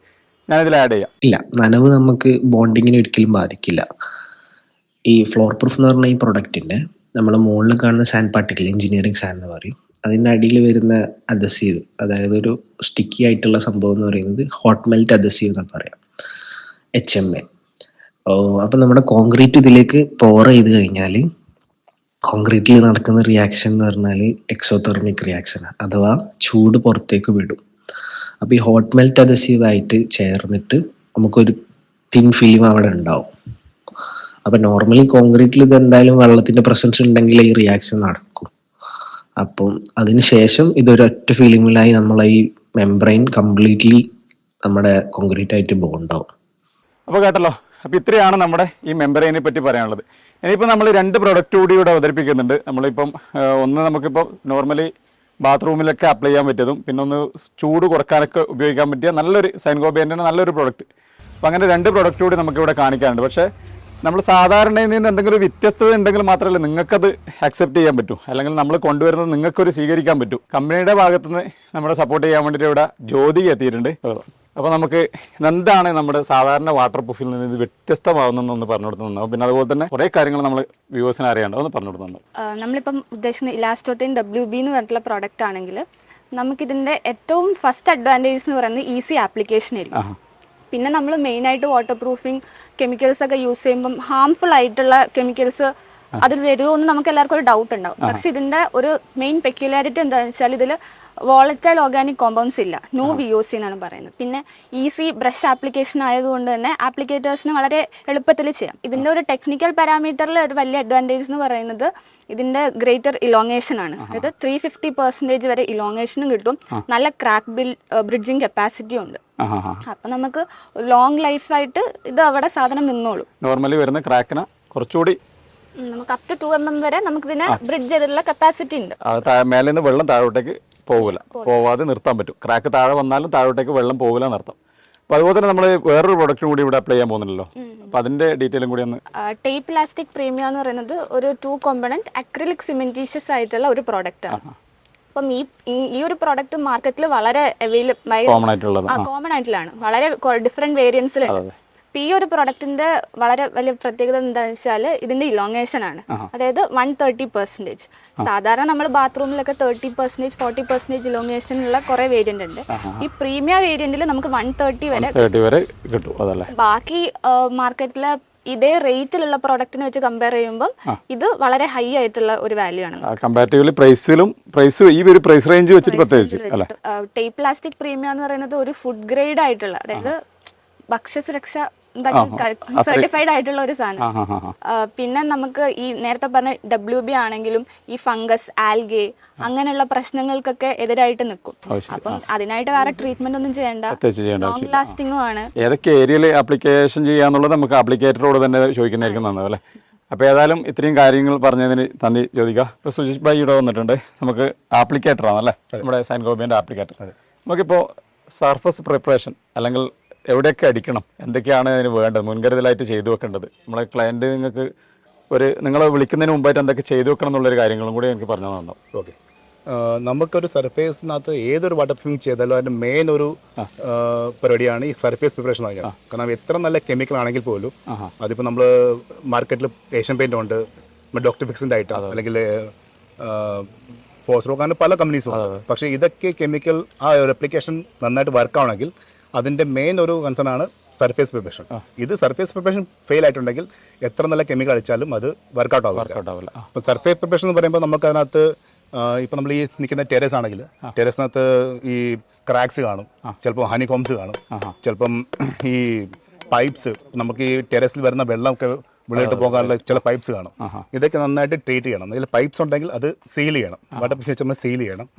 ഞാനിതിൽ ആഡ് ചെയ്യാം. ഇല്ല, നനവ് നമുക്ക് ബോണ്ടിങ്ങിന് ഒരിക്കലും ബാധിക്കില്ല. ഈ ഫ്ലോർ പ്രൂഫ് എന്ന് പറഞ്ഞ ഈ പ്രൊഡക്റ്റിൻ്റെ നമ്മൾ മുകളിൽ കാണുന്ന സാൻഡ് പാർട്ടിക്കിൾ, എഞ്ചിനീയറിംഗ് സാൻഡ് എന്ന് പറയും, അതിൻ്റെ അടിയിൽ വരുന്ന അദസീവ്, അതായത് ഒരു സ്റ്റിക്കി ആയിട്ടുള്ള സംഭവം എന്ന് പറയുന്നത് ഹോട്ട് മെൽറ്റ് അദസീവ് എന്ന് പറയാം, HMA. അപ്പം നമ്മുടെ കോൺക്രീറ്റ് ഇതിലേക്ക് പോർ ചെയ്ത് കഴിഞ്ഞാൽ കോൺക്രീറ്റിൽ നടക്കുന്ന റിയാക്ഷൻ എന്ന് പറഞ്ഞാൽ എക്സോതെർമിക് റിയാക്ഷനാണ്, അഥവാ ചൂട് പുറത്തേക്ക് വിടും. അപ്പോൾ ഈ ഹോട്ട് മെൽറ്റ് അദസീവായിട്ട് ചേർന്നിട്ട് നമുക്കൊരു തിൻ ഫിലിം അവിടെ ഉണ്ടാവും. അപ്പം നോർമലി കോൺക്രീറ്റിൽ ഇത് എന്തായാലും വെള്ളത്തിൻ്റെ പ്രസൻസ് ഉണ്ടെങ്കിൽ ഈ റിയാക്ഷൻ നടക്കും. അപ്പം അതിന് ശേഷം ഇതൊരൊറ്റ ഫിലിമിലായി നമ്മളെ ഈ മെംബ്രെയിൻ കംപ്ലീറ്റ്ലി നമ്മുടെ കോൺക്രീറ്റ് ആയിട്ട് ബോണ്ടാവും. അപ്പോൾ കേട്ടല്ലോ, അപ്പോൾ ഇത്രയാണ് നമ്മുടെ ഈ മെമ്പറൈനെ പറ്റി പറയാനുള്ളത്. ഇനിയിപ്പോൾ നമ്മൾ 2 പ്രൊഡക്റ്റ് കൂടി ഇവിടെ അവതരിപ്പിക്കുന്നുണ്ട്. നമ്മളിപ്പം ഒന്ന് നമുക്കിപ്പോൾ നോർമലി ബാത്റൂമിലൊക്കെ അപ്ലൈ ചെയ്യാൻ പറ്റിയതും, പിന്നെ ഒന്ന് ചൂട് കുറക്കാനൊക്കെ ഉപയോഗിക്കാൻ പറ്റിയ നല്ലൊരു സൈൻഗോബൈൻ്റെ നല്ലൊരു പ്രൊഡക്റ്റ്. അപ്പോൾ അങ്ങനെ 2 പ്രൊഡക്റ്റ് കൂടി നമുക്കിവിടെ കാണിക്കാനുണ്ട്. പക്ഷേ നമ്മൾ സാധാരണയിൽ നിന്ന് എന്തെങ്കിലും വ്യത്യസ്തത ഉണ്ടെങ്കിൽ മാത്രമല്ല നിങ്ങൾക്കത് അക്സെപ്റ്റ് ചെയ്യാൻ പറ്റൂ, അല്ലെങ്കിൽ നമ്മൾ കൊണ്ടുവരുന്നത് നിങ്ങൾക്കൊരു സ്വീകരിക്കാൻ പറ്റൂ. കമ്പനിയുടെ ഭാഗത്തുനിന്ന് നമ്മളെ സപ്പോർട്ട് ചെയ്യാൻ വേണ്ടിയിട്ട് ഇവിടെ ജ്യോതി എത്തിയിട്ടുണ്ട്. അപ്പോൾ നമുക്ക് എന്താണ് നമ്മുടെ സാധാരണ വാട്ടർ പ്രൂഫിൽ നിന്ന് ഇത് വ്യത്യസ്തമാകുന്നതെന്ന് പറഞ്ഞു കൊടുക്കുന്നുണ്ടാവും. പിന്നെ അതുപോലെ തന്നെ കുറേ കാര്യങ്ങൾ നമ്മൾ വ്യൂവേഴ്സിന് അറിയാണ്ട് ഒന്ന് പറഞ്ഞു കൊടുക്കുന്നുണ്ട്. നമ്മളിപ്പം ഉദ്ദേശിക്കുന്ന ഇലാസ്റ്റോത്തിൻ WB എന്ന് പറഞ്ഞിട്ടുള്ള പ്രോഡക്റ്റ് ആണെങ്കിൽ നമുക്കിതിൻ്റെ ഏറ്റവും ഫസ്റ്റ് അഡ്വാൻറ്റേജ് എന്ന് പറയുന്നത് ഈസി ആപ്ലിക്കേഷൻ ആയിരിക്കും. പിന്നെ നമ്മൾ മെയിനായിട്ട് വാട്ടർ പ്രൂഫിങ് കെമിക്കൽസ് ഒക്കെ യൂസ് ചെയ്യുമ്പം ഹാംഫുൾ ആയിട്ടുള്ള കെമിക്കൽസ് അതിൽ വരുമോ എന്ന് നമുക്ക് എല്ലാവർക്കും ഒരു ഡൗട്ട് ഉണ്ടാവും. പക്ഷെ ഇതിൻ്റെ ഒരു മെയിൻ പെക്യുലാരിറ്റി എന്താണെന്ന് വെച്ചാൽ ഇതിൽ വോളറ്റൈൽ ഓർഗാനിക് കോമ്പൗണ്ട്സ് ഇല്ല, നോ VOC എന്നാണ് പറയുന്നത്. പിന്നെ ഈസി ബ്രഷ് ആപ്ലിക്കേഷൻ ആയതുകൊണ്ട് തന്നെ ആപ്ലിക്കേറ്റേഴ്സിന് വളരെ എളുപ്പത്തിൽ ചെയ്യാം. ഇതിൻ്റെ ഒരു ടെക്നിക്കൽ പാരാമീറ്ററിൽ ഒരു വലിയ അഡ്വാൻറ്റേജ് എന്ന് പറയുന്നത് ഇതിൻ്റെ ഗ്രേറ്റർ ഇലോങ്ങേഷൻ ആണ്. അതായത് 350% വരെ ഇലോങ്ങേഷനും കിട്ടും, നല്ല ക്രാക്ക് ബ്രിഡ്ജിങ് കപ്പാസിറ്റിയും ഉണ്ട്. അപ്പം നമുക്ക് ലോങ് ലൈഫായിട്ട് ഇത് അവിടെ സാധനം നിന്നോളൂ. നോർമലി വരുന്ന ക്രാക്കിന് കുറച്ചുകൂടി നമുക്ക് അപ് ടു 2 mm വരെ നമുക്ക് ഇതിനെ ബ്രിഡ്ജ് ചെയ്തിട്ടുള്ള കപ്പാസിറ്റി ഉണ്ട്. മേലെ നിന്ന് വെള്ളം താഴോട്ടേക്ക് പോകില്ല, പോവാതെ നിർത്താൻ പറ്റും. ക്രാക്ക് താഴെ വന്നാലും താഴോട്ടേക്ക് വെള്ളം പോകില്ല നിർത്താം. അപ്പോൾ അതുപോലെ തന്നെ നമ്മൾ വേറൊരു പ്രൊഡക്റ്റും കൂടി ഇവിടെ അപ്ലൈ ചെയ്യാൻ പോകുന്നുണ്ടല്ലോ, അപ്പോൾ അതിൻ്റെ ഡീറ്റെയിലും കൂടി ഒന്ന്. ടേപ്പ് ഇലാസ്റ്റിക് പ്രീമിയം എന്ന് പറയുന്നത് ഒരു 2 component അക്രിലിക് സിമെന്റീഷ്യസ് ആയിട്ടുള്ള ഒരു പ്രോഡക്റ്റ് ആണ്. അപ്പം ഈ ഒരു പ്രോഡക്റ്റ് മാർക്കറ്റിൽ വളരെ കോമൺ ആയിട്ടുള്ളതാണ്, വളരെ ഡിഫറെന്റ് വേരിയൻസിലുണ്ട്. ഈ ഒരു പ്രൊഡക്റ്റിന്റെ വളരെ വലിയ പ്രത്യേകത എന്താണെന്ന് വെച്ചാൽ ഇതിന്റെ ഇലോങ്ങേഷൻ ആണ്. അതായത് 130%. സാധാരണ നമ്മൾ ബാത്റൂമിലൊക്കെ 30%, 40% ഇലോങ്ങേഷൻ ഉള്ള കുറെ വേരിയന്റ് ഉണ്ട്. ഈ പ്രീമിയം വേരിയന്റിൽ നമുക്ക് 130 വരെ കിട്ടും. അതല്ലേ ബാക്കി മാർക്കറ്റിലെ ഇതേ റേറ്റിലുള്ള പ്രൊഡക്റ്റിനെ വെച്ച് കമ്പയർ ചെയ്യുമ്പോൾ ഇത് വളരെ ഹൈ ആയിട്ടുള്ള ഒരു വാല്യൂ ആണ്. കമ്പാരിറ്റീവ്ലി ഈ ഒരു പ്രൈസ് റേഞ്ച് വെച്ചിട്ട് പ്രത്യേകിച്ച് അല്ലേ. ടേപ്പ് പ്ലാസ്റ്റിക് പ്രീമിയം എന്ന് പറയുന്നത് ഒരു ഫുഡ് ഗ്രേഡ് ആയിട്ടുള്ള, അതായത് ഭക്ഷ്യസുരക്ഷ സർട്ടിഫൈഡ് ആയിട്ടുള്ള ഒരു സാധനം. പിന്നെ നമുക്ക് ഈ നേരത്തെ പറഞ്ഞ WB ആണെങ്കിലും ഈ ഫംഗസ്, ആൽഗെ അങ്ങനെയുള്ള പ്രശ്നങ്ങൾക്കൊക്കെ എതിരായിട്ട് നിൽക്കും. അപ്പം അതിനായിട്ട് വേറെ ട്രീറ്റ്മെന്റ് ഒന്നും ചെയ്യേണ്ട, ലോങ് ലാസ്റ്റിംഗും ആണ്. ഏതൊക്കെ ഏരിയയിൽ ആപ്ലിക്കേഷൻ ചെയ്യാന്നുള്ളത് നമുക്ക് ആപ്ലിക്കേറ്ററോട് തന്നെ ചോദിക്കുന്നതായിരിക്കും നല്ലത് അല്ലേ. അപ്പോൾ ഏതായാലും ഇത്രയും കാര്യങ്ങൾ പറഞ്ഞതിന് നന്ദി ചോദിക്കാം. ഇപ്പോൾ സുജിത് ഭായി ഇവിടെ വന്നിട്ടുണ്ട്. നമുക്ക് ആപ്ലിക്കേറ്റർ ആണല്ലേ, നമ്മുടെ സൈൻകോബിയൻ്റെ ആപ്ലിക്കേറ്റർ. നമുക്കിപ്പോൾ സർഫസ് പ്രിപ്പറേഷൻ അല്ലെങ്കിൽ എവിടെയൊക്കെ അടിക്കണം, എന്തൊക്കെയാണ് അതിന് വേണ്ടത്, മുൻകരുതലായിട്ട് ചെയ്തു വെക്കേണ്ടത്, നമ്മളെ ക്ലയൻറ്റ് നിങ്ങളെ വിളിക്കുന്നതിന് മുമ്പായിട്ട് എന്തൊക്കെ ചെയ്തു വെക്കണം എന്നുള്ളൊരു കാര്യങ്ങളും കൂടി എനിക്ക് പറഞ്ഞു തന്നു. ഓക്കെ, നമുക്കൊരു സർഫേസിനകത്ത് ഏതൊരു വാട്ടർ പ്രൂഫിംഗ് ചെയ്താലും അതിൻ്റെ മെയിൻ ഒരു പരിപാടിയാണ് ഈ സർഫേസ് പ്രിപ്പറേഷൻ എന്ന് പറയുന്നത്. കാരണം എത്ര നല്ല കെമിക്കൽ ആണെങ്കിൽ പോലും അതിപ്പോൾ നമ്മൾ മാർക്കറ്റിൽ ഏഷ്യൻ പെയിൻ്റ് ഉണ്ട്, ഡോക്ടർ ഫിക്സിൻ്റെ ആയിട്ട് അല്ലെങ്കിൽ ഫോസ്റോ, അങ്ങനെ പല കമ്പനീസും ഉണ്ട്. പക്ഷേ ഇതൊക്കെ കെമിക്കൽ ആ ഒരു അപ്ലിക്കേഷൻ നന്നായിട്ട് വർക്ക് ആവണമെങ്കിൽ അതിൻ്റെ മെയിൻ ഒരു കൺസേൺ ആണ് സർഫേസ് പ്രിപ്പറേഷൻ. ഇത് സർഫേസ് പ്രിപ്പറേഷൻ ഫെയിൽ ആയിട്ടുണ്ടെങ്കിൽ എത്ര നല്ല കെമിക്കൽ അടിച്ചാലും അത് വർക്കൗട്ട് ആവില്ല. അപ്പോൾ സർഫേസ് പ്രിപ്പറേഷൻ എന്ന് പറയുമ്പോൾ നമുക്ക് അതിനകത്ത് ഇപ്പം നമ്മൾ ഈ നിൽക്കുന്ന ടെറസ് ആണെങ്കിൽ ടെറസിനകത്ത് ഈ ക്രാക്സ് കാണും, ചിലപ്പോൾ ഹണികോംസ് കാണും, ചിലപ്പം ഈ പൈപ്സ്, നമുക്ക് ഈ ടെറസിൽ വരുന്ന വെള്ളമൊക്കെ വെളിയിട്ട് പോകാനുള്ള ചില പൈപ്സ് കാണും. ഇതൊക്കെ നന്നായിട്ട് ട്രീറ്റ് ചെയ്യണം. അതിൽ പൈപ്സ് ഉണ്ടെങ്കിൽ അത് സീൽ ചെയ്യണം, വാട്ടർ പ്രൂഫ് വെച്ച് നമ്മൾ സീൽ ചെയ്യണം.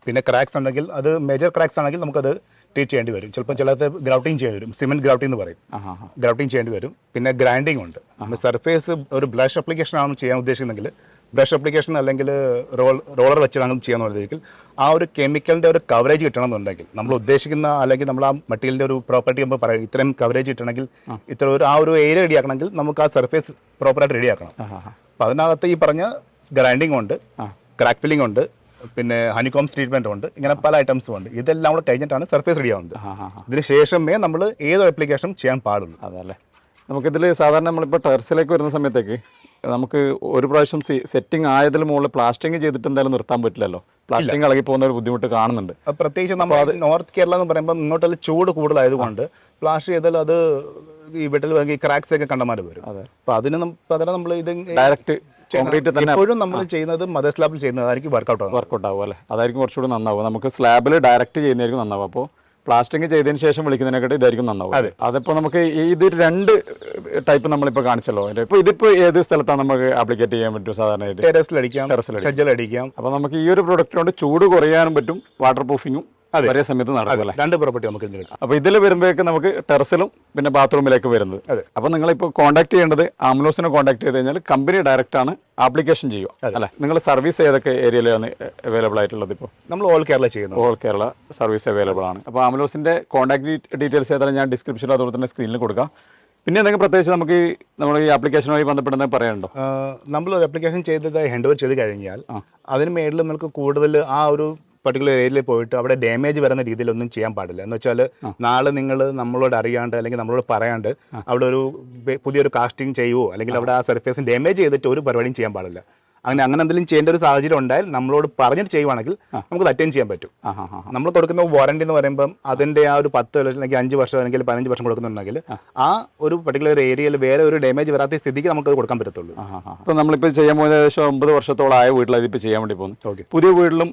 പിന്നെ ക്രാക്സ് ഉണ്ടെങ്കിൽ അത് മേജർ ക്രാക്സ് ആണെങ്കിൽ നമുക്കത് ട്രീറ്റ് ചെയ്യേണ്ടി വരും. ചിലപ്പോൾ ചിലത് ഗ്രൗട്ടിങ് ചെയ്യേണ്ടി വരും, സിമെന്റ് ഗ്രൗട്ടിംഗ് എന്ന് പറയും, ഗ്രൗട്ടിംഗ് ചെയ്യേണ്ടി വരും. പിന്നെ ഗ്രൈൻഡിങ് ഉണ്ട്. സർഫേസ് ഒരു ബ്രഷ് അപ്ലിക്കേഷൻ ആണ് ചെയ്യാൻ ഉദ്ദേശിക്കുന്നെങ്കിൽ ബ്രഷ് അപ്ലിക്കേഷൻ അല്ലെങ്കിൽ റോളർ വെച്ചിട്ടാണ് ചെയ്യാൻ പറഞ്ഞെങ്കിൽ ആ ഒരു കെമിക്കലിൻ്റെ ഒരു കവറേജ് കിട്ടണമെന്നുണ്ടെങ്കിൽ നമ്മൾ ഉദ്ദേശിക്കുന്ന അല്ലെങ്കിൽ നമ്മൾ ആ മെറ്റീരിയലിൻ്റെ ഒരു പ്രോപ്പർട്ടി നമ്മൾ പറയും ഇത്രയും കവറേജ് കിട്ടണമെങ്കിൽ ഇത്ര ആ ഒരു ഏരിയ റെഡിയാക്കണമെങ്കിൽ നമുക്ക് ആ സർഫേസ് പ്രോപ്പറായിട്ട് റെഡിയാക്കണം. അപ്പോൾ അതിനകത്ത് ഈ പറഞ്ഞ ഗ്രൈൻഡിങ് ഉണ്ട്, ക്രാക്ക് ഫില്ലിംഗ് ഉണ്ട്, പിന്നെ ഹണികോംസ് ട്രീറ്റ്മെന്റ് ഉണ്ട്, ഇങ്ങനെ പല ഐറ്റംസും ഉണ്ട്. ഇതെല്ലാം കൂടെ കഴിഞ്ഞിട്ടാണ് സർഫേസ് റെഡി ആവുന്നത്. ഇതിന് ശേഷമേ നമ്മൾ ഏതോ ആപ്ലിക്കേഷൻ ചെയ്യാൻ പാടുള്ളൂ. അതല്ലേ, നമുക്കിതിൽ സാധാരണ നമ്മളിപ്പോൾ ടെറസിലേക്ക് വരുന്ന സമയത്തേക്ക് നമുക്ക് ഒരു പ്രാവശ്യം സെറ്റിംഗ് ആയതിൽ മുകളിൽ പ്ലാസ്റ്റിംഗ് ചെയ്തിട്ട് എന്തായാലും നിർത്താൻ പറ്റില്ലല്ലോ. പ്ലാസ്റ്റിംഗ് ഇളകി പോകുന്ന ഒരു ബുദ്ധിമുട്ട് കാണുന്നുണ്ട്. പ്രത്യേകിച്ച് നമ്മൾ നോർത്ത് കേരള എന്ന് പറയുമ്പോൾ ഇങ്ങോട്ടുള്ള ചൂട് കൂടുതലായതുകൊണ്ട് പ്ലാസ്റ്റർ ചെയ്താൽ അത് ഈ വീട്ടിൽ ഈ ക്രാക്സ് ഒക്കെ കണ്ടമാനം വരും. അപ്പോൾ അതിന് നമ്മൾ ഇത് ഡയറക്റ്റ് എപ്പോഴും നമ്മൾ ചെയ്യുന്നത് മദർ സ്ലാബിൽ ചെയ്യുന്നതായിരിക്കും വർക്കൗട്ട് ആവും അല്ലേ. അതായിരിക്കും കുറച്ചുകൂടി നന്നാവും. നമുക്ക് സ്ലാബിൽ ഡയറക്റ്റ് ചെയ്യുന്നതായിരിക്കും നന്നാവും. അപ്പോൾ പ്ലാസ്റ്റിംഗ് ചെയ്തതിന് ശേഷം വിളിക്കുന്നതിനെക്കാട്ട് ഇതായിരിക്കും നന്നാവും. അതിപ്പോൾ നമുക്ക് ഇത് രണ്ട് ടൈപ്പ് നമ്മളിപ്പോൾ കാണിച്ചല്ലോ. ഇതിപ്പോൾ ഏത് സ്ഥലത്താണ് നമുക്ക് ആപ്ലിക്കേറ്റ് ചെയ്യാൻ പറ്റും? സാധാരണയായിട്ട് ടെറസിലടിക്കാം. അപ്പോൾ നമുക്ക് ഈ ഒരു പ്രൊഡക്റ്റ് കൊണ്ട് ചൂട് കുറയാനും പറ്റും, വാട്ടർ പ്രൂഫിങ്ങും ഒരേ സമയത്ത് നടക്കും. രണ്ട് പ്രോപ്പർട്ടി നമുക്ക് കിട്ടും. അപ്പോൾ ഇതിൽ വരുമ്പോഴേക്ക് നമുക്ക് ടെറസിലും പിന്നെ ബാത്റൂമിലേക്ക് വരുന്നത്. അപ്പോൾ നിങ്ങളിപ്പോൾ കോൺടാക്ട് ചെയ്യേണ്ടത് ആംബുലൻസിനെ കോൺടാക്ട് ചെയ്ത് കഴിഞ്ഞാൽ കമ്പനി ഡയറക്റ്റ് ആണ് ആപ്ലിക്കേഷൻ ചെയ്യുക അല്ലേ. നിങ്ങൾ സർവീസ് ഏതൊക്കെ ഏരിയയിലാണ് അവൈലബിൾ ആയിട്ടുള്ളത്? ഇപ്പോൾ നമ്മൾ ഓൾ കേരള ചെയ്യുന്നു. ഓൾ കേരള സർവീസ് അവൈലബിൾ ആണ്. അപ്പോൾ ആംബുലൻസിൻ്റെ കോൺടാക്ട് ഡീറ്റെയിൽസ് ഏതായാലും ഞാൻ ഡിസ്ക്രിപ്ഷനിൽ അതുപോലെ തന്നെ സ്ക്രീനിൽ കൊടുക്കാം. പിന്നെ എന്തെങ്കിലും പ്രത്യേകിച്ച് നമുക്ക് നമ്മൾ ഈ ആപ്ലിക്കേഷനുമായി ബന്ധപ്പെടുന്നത് പറയാനുണ്ടോ? നമ്മളൊരു ആപ്ലിക്കേഷൻ ചെയ്തത് ഹാൻഡ് ഓവർ ചെയ്ത് കഴിഞ്ഞാൽ അതിന് മേളിൽ നമുക്ക് കൂടുതൽ ആ ഒരു പർട്ടിക്കുലർ ഏരിയയിൽ പോയിട്ട് അവിടെ ഡാമേജ് വരുന്ന രീതിയിലൊന്നും ചെയ്യാൻ പാടില്ല. എന്ന് വെച്ചാൽ നാളെ നിങ്ങൾ നമ്മളോട് അറിയാണ്ട് അല്ലെങ്കിൽ നമ്മളോട് പറയാണ്ട് അവിടെ ഒരു പുതിയൊരു കാസ്റ്റിംഗ് ചെയ്യുമോ അല്ലെങ്കിൽ അവിടെ ആ സർഫേസിന് ഡാമേജ് ചെയ്തിട്ട് ഒരു പരിപാടിയും ചെയ്യാൻ പാടില്ല. അങ്ങനെ എന്തെങ്കിലും ചെയ്യേണ്ട ഒരു സാഹചര്യം ഉണ്ടായാൽ നമ്മളോട് പറഞ്ഞിട്ട് ചെയ്യുവാണെങ്കിൽ നമുക്ക് അറ്റൻഡ് ചെയ്യാൻ പറ്റും. നമ്മൾ കൊടുക്കുന്ന വാറണ്ടി എന്ന് പറയുമ്പം അതിൻ്റെ ആ ഒരു 10 അല്ലെങ്കിൽ 5 വർഷം അല്ലെങ്കിൽ 15 വർഷം കൊടുക്കുന്നുണ്ടെങ്കിൽ ആ ഒരു പർട്ടിക്കുലർ ഏരിയയിൽ വേറെ ഒരു ഡാമേജ് വരാത്ത സ്ഥിതിക്ക് നമുക്ക് കൊടുക്കാൻ പറ്റത്തുള്ളൂ. അപ്പോൾ നമ്മളിപ്പോൾ ചെയ്യാൻ പോകുന്ന ഏകദേശം 9 വർഷത്തോളമായ വീട്ടിൽ ഇതിപ്പോൾ ചെയ്യാൻ വേണ്ടി പോകുന്നു. പുതിയ വീട്ടിലും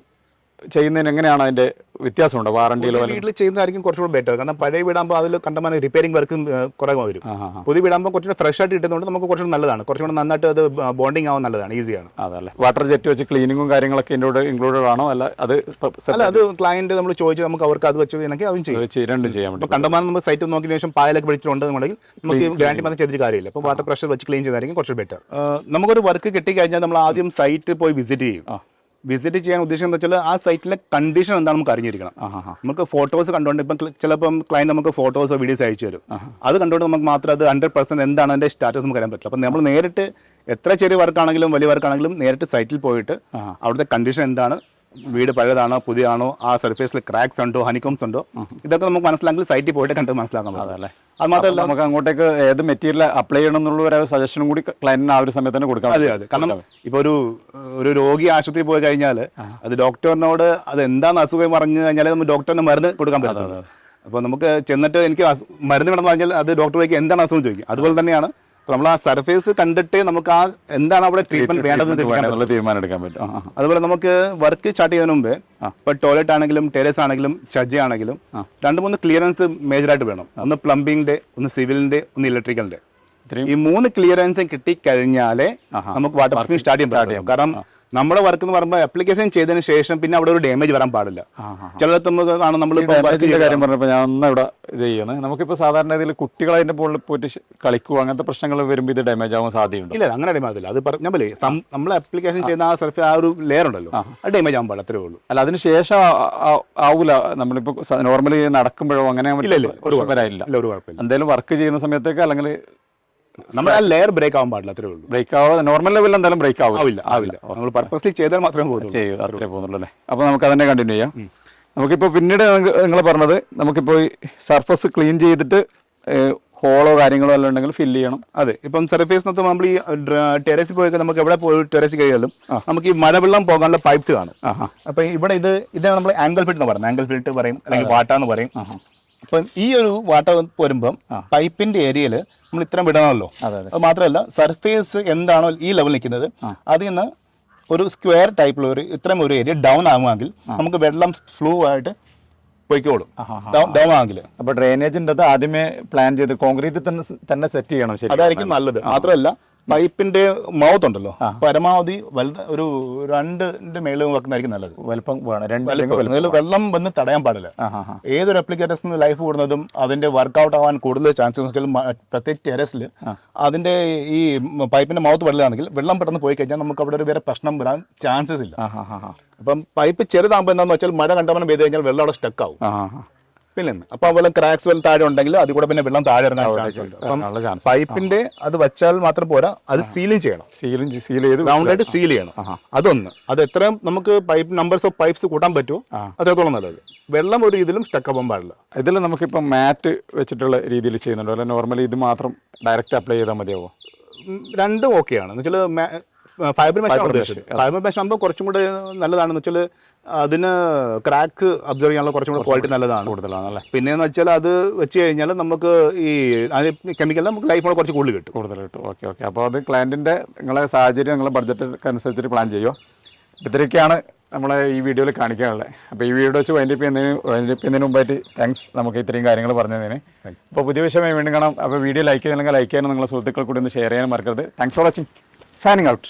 ചെയ്യുന്നതിന് എങ്ങനെയാണ് അതിന്റെ വ്യത്യാസമുണ്ടോ? വാറണ്ടിയിലോ വീട്ടിൽ ചെയ്യുന്നതായിരിക്കും കുറച്ചുകൂടി ബെറ്റർ. കാരണം പഴയ വീടാകുമ്പോൾ അതിൽ കണ്ടമാനം റിപ്പയറിംഗ് വർക്കും കുറേ വരും. പുതിയ വീടാകുമ്പോൾ കുറച്ചുകൂടി ഫ്രഷ് ആയിട്ട് കിട്ടുന്നതുകൊണ്ട് നമുക്ക് കുറച്ചുകൂടി നല്ലതാണ്, കുറച്ചുകൂടി നന്നായിട്ട് അത് ബോണ്ടിങ് ആവാൻ നല്ലതാണ്, ഈസിയാണ്. അതല്ലേ, വാട്ടർ ജെറ്റ് വെച്ച് ക്ലീനിങ്ങും കാര്യങ്ങളൊക്കെ ഇൻക്ലൂഡഡ് ആണോ? അല്ല അത് ക്ലയന്റ് നമ്മൾ ചോദിച്ചു നമുക്ക് അവർക്ക് അത് വെച്ച് അതും ചെയ്യും, രണ്ടും ചെയ്യാൻ പറ്റും. കണ്ടമാനം നമ്മൾ സൈറ്റ് നോക്കിയതിനു ശേഷം പായലൊക്കെ പിടിച്ചിട്ടുണ്ടെന്നുണ്ടെങ്കിൽ നമുക്ക് ഗ്യാരണ്ടി മാത്രം ചെയ്തിട്ട് കാര്യമില്ല. അപ്പോൾ വാട്ടർ പ്രഷർ വെച്ച് ക്ലീൻ ചെയ്തായിരിക്കും കുറച്ച് ബെറ്റർ. നമുക്കൊരു വർക്ക് കിട്ടിക്കഴിഞ്ഞാൽ നമ്മൾ ആദ്യം സൈറ്റ് പോയി വിസിറ്റ് ചെയ്യും. വിസിറ്റ് ചെയ്യാൻ ഉദ്ദേശിക്കുന്നത് വെച്ചാൽ ആ സൈറ്റിലെ കണ്ടീഷൻ എന്താണ് നമുക്ക് അറിഞ്ഞിരിക്കണം. നമുക്ക് ഫോട്ടോസ് കണ്ടുകൊണ്ട് ഇപ്പം ചിലപ്പം ക്ലയന്റ് നമുക്ക് ഫോട്ടോസോ വീഡിയോസ് അയച്ചു തരും. അത് കണ്ടുകൊണ്ട് നമുക്ക് മാത്രം അത് 100% എന്താണ് അതിന്റെ സ്റ്റാറ്റസ് നമുക്ക് അറിയാൻ പറ്റില്ല. അപ്പം നമ്മൾ നേരിട്ട് എത്ര ചെറിയ വർക്കാണെങ്കിലും വലിയ വർക്കാണെങ്കിലും നേരിട്ട് സൈറ്റിൽ പോയിട്ട് അവിടുത്തെ കണ്ടീഷൻ എന്താണ്, വീട് പഴയതാണോ പുതിയതാണോ, ആ സർഫേസിൽ ക്രാക്സ് ഉണ്ടോ, ഹണികോംസ് ഉണ്ടോ, ഇതൊക്കെ നമുക്ക് മനസ്സിലാക്കി സൈറ്റിൽ പോയിട്ട് കണ്ട് മനസ്സിലാക്കാൻ പറ്റും. അതല്ലേ. അത് മാത്രമല്ല നമുക്ക് അങ്ങോട്ടേക്ക് ഏത് മെറ്റീരിയൽ അപ്ലൈ ചെയ്യണം എന്നുള്ള ഒരു സജഷനും കൂടി ക്ലയന്റിന് ആ ഒരു സമയത്ത് തന്നെ കൊടുക്കാം. അതെ. കാരണം ഇപ്പോൾ ഒരു രോഗി ആശുപത്രിയിൽ പോയി കഴിഞ്ഞാൽ അത് ഡോക്ടറിനോട് അത് എന്താണെന്ന് അസുഖം പറഞ്ഞു കഴിഞ്ഞാൽ നമുക്ക് ഡോക്ടറിന് മരുന്ന് കൊടുക്കാൻ പറ്റും. അപ്പോൾ നമുക്ക് ചെന്നിട്ട് എനിക്ക് മരുന്ന് വേണമെന്ന് പറഞ്ഞാൽ അത് ഡോക്ടറേക്ക് എന്താണ് അസുഖം ചോദിക്കും. അതുപോലെ തന്നെയാണ് നമ്മൾ ആ സർഫേസ് കണ്ടിട്ട് നമുക്ക് ആ എന്താണ് അവിടെ ട്രീറ്റ്മെന്റ് വേണ്ടതെന്ന് തീരുമാനം എടുക്കാൻ പറ്റും. അതുപോലെ നമുക്ക് വർക്ക് സ്റ്റാർട്ട് ചെയ്യുന്നതിന് മുമ്പേ ഇപ്പോൾ ടോയ്ലറ്റ് ആണെങ്കിലും ടെറസ് ആണെങ്കിലും ഛജ്ജ ആണെങ്കിലും 2-3 ക്ലിയറൻസ് മേജറായിട്ട് വേണം. ഒന്ന് പ്ലംബിങ്ങിന്റെ, ഒന്ന് സിവിലിന്റെ, ഒന്ന് ഇലക്ട്രിക്കലിന്റെ. ഈ 3 ക്ലിയറൻസ് കിട്ടിക്കഴിഞ്ഞാലേ നമുക്ക് വാട്ടർ പ്രൂഫിംഗ് സ്റ്റാർട്ട് ചെയ്യാൻ പറ്റും. കാരണം നമ്മുടെ വർക്ക് എന്ന് പറയുമ്പോൾ അപ്ലിക്കേഷൻ ചെയ്തതിന് ശേഷം പിന്നെ അവിടെ ഒരു ഡാമേജ് വരാൻ പാടില്ല. ചിലടത്ത് നമുക്ക് കാണും നമ്മൾ കാര്യം പറഞ്ഞപ്പോൾ ഞാൻ ഒന്ന് ഇവിടെ ഇത് ചെയ്യുന്നത്, നമുക്കിപ്പോൾ സാധാരണ ഇതിൽ കുട്ടികൾ അതിന്റെ മുകളിൽ പോയിട്ട് കളിക്കുക അങ്ങനത്തെ പ്രശ്നങ്ങൾ വരുമ്പോൾ ഇത് ഡാമേജ് ആവാൻ സാധ്യതയുണ്ട്. ഇല്ല, അങ്ങനെ ഡാമേജ് ഇല്ല. അത് ഞാൻ പറയും നമ്മൾ അപ്ലിക്കേഷൻ ചെയ്യുന്ന ആ സർഫേസ് ആ ഒരു ലെയർ ഉണ്ടല്ലോ, അത് ഡാമേജ് ആവാൻ പാടില്ല, അത്രേ ഉള്ളൂ. അല്ല, അതിന് ശേഷം ആവൂല. നമ്മളിപ്പോൾ നോർമലി നടക്കുമ്പോഴോ അങ്ങനെ വരാനില്ല. ഒരു കുഴപ്പമില്ല. എന്തെങ്കിലും വർക്ക് ചെയ്യുന്ന സമയത്തേക്ക് അല്ലെങ്കിൽ നമ്മൾ ആ ലെയർ ബ്രേക്ക് ആവാൻ പാടില്ല, അത്രേ ഉള്ളൂ. ബ്രേക്ക് ആവാതെ നോർമൽ ലെവലിൽ എന്തായാലും ബ്രേക്ക് ആവില്ല. നമ്മൾ പർപ്പസ്ലി ചെയ്താൽ മാത്രമേ അത്രേ പോകുന്നുള്ളൂ അല്ലേ. അപ്പോൾ നമുക്ക് അതന്നെ കണ്ടിന്യൂ ചെയ്യാം. നമുക്കിപ്പോൾ പിന്നീട് നിങ്ങൾ പറഞ്ഞത് നമുക്കിപ്പോൾ ഈ സർഫസ് ക്ലീൻ ചെയ്തിട്ട് ഹോളോ കാര്യങ്ങളോ എല്ലാം ഉണ്ടെങ്കിൽ ഫില്ല് ചെയ്യണം. അതെ. ഇപ്പം സർഫേസിനകത്ത് നമ്മൾ ഈ ടെറസിൽ പോയി നമുക്ക് എവിടെ പോയി ടെറസിൽ കഴിയാലും നമുക്ക് ഈ മഴവെള്ളം പോകാനുള്ള പൈപ്പ്സ് കാണും. അപ്പം ഇവിടെ ഇതാണ് നമ്മൾ ആംഗിൾ ഫിൽറ്റ് എന്ന് പറയുന്നത്. ആംഗിൾ ഫിൽറ്റ് പറയും, അല്ലെങ്കിൽ വാട്ട എന്ന് പറയും. അപ്പം ഈ ഒരു വാട്ട വരുമ്പം പൈപ്പിന്റെ ഏരിയയിൽ നമ്മൾ ഇത്രയും വിടണമല്ലോ. അത് മാത്രമല്ല സർഫേസ് എന്താണോ ഈ ലെവൽ നിൽക്കുന്നത് അതിൽ നിന്ന് ഒരു സ്ക്വയർ ടൈപ്പിലുള്ള ഒരു ഇത്രയും ഒരു ഏരിയ ഡൗൺ ആകുമെങ്കിൽ നമുക്ക് വെള്ളം ഫ്ലോ ആയിട്ട് പോയിക്കോളും. ഡൗൺ ആണെങ്കിൽ അപ്പോൾ ഡ്രെയിനേജിൻ്റെ ആദ്യമേ പ്ലാൻ ചെയ്ത് കോൺക്രീറ്റ് തന്നെ സെറ്റ് ചെയ്യണം. ശരി, അതായിരിക്കും നല്ലത്. മാത്രമല്ല പൈപ്പിന്റെ മൗത്ത് ഉണ്ടല്ലോ, പരമാവധി ഒരു 2 മേളിൽ വെക്കുന്നതായിരിക്കും നല്ലത്. വലുപ്പം വേണം. വെള്ളം വന്ന് തടയാൻ പാടില്ല. ഏതൊരു അപ്ലിക്കേറ്റേഴ്സിന് ലൈഫ് കൂടുന്നതും അതിന്റെ വർക്ക്ഔട്ട് ആവാൻ കൂടുതൽ ചാൻസസ്, പ്രത്യേകിച്ച് ടെറസിൽ അതിന്റെ ഈ പൈപ്പിന്റെ മൗത്ത് വെള്ളമാണെങ്കിൽ വെള്ളം പെട്ടെന്ന് പോയി കഴിഞ്ഞാൽ നമുക്ക് അവിടെ ഒരു വേറെ പ്രശ്നം വരാൻ ചാൻസസ് ഇല്ല. അപ്പം പൈപ്പ് ചെറുതാകുമ്പോൾ എന്താണെന്ന് വെച്ചാൽ മഴ കണ്ടവനം പെയ്ത് കഴിഞ്ഞാൽ വെള്ളം അവിടെ സ്റ്റക്ക് ആവും. പിന്നെ അപ്പോൾ അതുപോലെ ക്രാക്സ് വെള്ളം താഴെ ഉണ്ടെങ്കിൽ അതിൽ കൂടെ പിന്നെ വെള്ളം താഴെ ഇറങ്ങാൻ ചാൻസ് ഉണ്ട്. അപ്പം പൈപ്പിന്റെ അത് വെച്ചാൽ മാത്രം പോരാ, അത് സീലിംഗ് ചെയ്യണം. സീൽ ചെയ്ത് റൗണ്ടായിട്ട് സീൽ ചെയ്യണം. അതൊന്ന് അത് എത്രയും നമുക്ക് പൈപ്പ് നമ്പേഴ്സ് ഓഫ് പൈപ്പ്സ് കൂട്ടാൻ പറ്റുമോ അത്രത്തോളം നല്ലത്. വെള്ളം ഒരു ഇതിലും സ്റ്റക്ക് ആവാൻ പാടില്ല. ഇതിൽ നമുക്കിപ്പോൾ മാറ്റ് വെച്ചിട്ടുള്ള രീതിയിൽ ചെയ്യുന്നുണ്ടോ, അല്ല നോർമലി ഇത് മാത്രം ഡയറക്റ്റ് അപ്ലൈ ചെയ്താൽ മതിയാവോ? രണ്ടും ഓക്കെയാണ്. എന്ന് വെച്ചാൽ ഫൈബർ മെഷ് ആകുമ്പോൾ കുറച്ചും കൂടെ നല്ലതാണെന്ന് വെച്ചാൽ അതിന് ക്രാക്ക് അബ്സർവ് ചെയ്യാനുള്ള കുറച്ചും കൂടെ ക്വാളിറ്റി നല്ലതാണ്, കൂടുതലാണല്ലേ. പിന്നെയെന്ന് വെച്ചാൽ അത് വെച്ച് കഴിഞ്ഞാൽ നമുക്ക് ഈ കെമിക്കൽ നമുക്ക് ലൈഫ് കുറച്ച് കൂടുതൽ കിട്ടും. ഓക്കെ. അപ്പോൾ അത് ക്ലയൻറ്റിൻ്റെ നിങ്ങളെ സാഹചര്യം നിങ്ങളെ ബഡ്ജറ്റ് അനുസരിച്ചിട്ട് പ്ലാൻ ചെയ്യുക. ഇത്രയൊക്കെയാണ് നമ്മളെ ഈ വീഡിയോയിൽ കാണിക്കാനുള്ളത്. അപ്പോൾ ഈ വീഡിയോ വെച്ച് വൈൻഡപ്പ് ചെയ്യുന്നതിന് മുമ്പായിട്ട് താങ്ക്സ് നമുക്ക് ഇത്രയും കാര്യങ്ങൾ പറഞ്ഞതിന്. അപ്പോൾ പുതിയ വിഷയമായി വീണ്ടും കാണാം. അപ്പോൾ വീഡിയോ ലൈക്ക് ചെയ്തില്ലെങ്കിൽ ലൈക്ക് ചെയ്യാനും നിങ്ങളുടെ സുഹൃത്തുക്കൾ കൂടി ഒന്ന് ഷെയർ ചെയ്യാനും മറക്കരുത്. Thanks for watching. Signing out.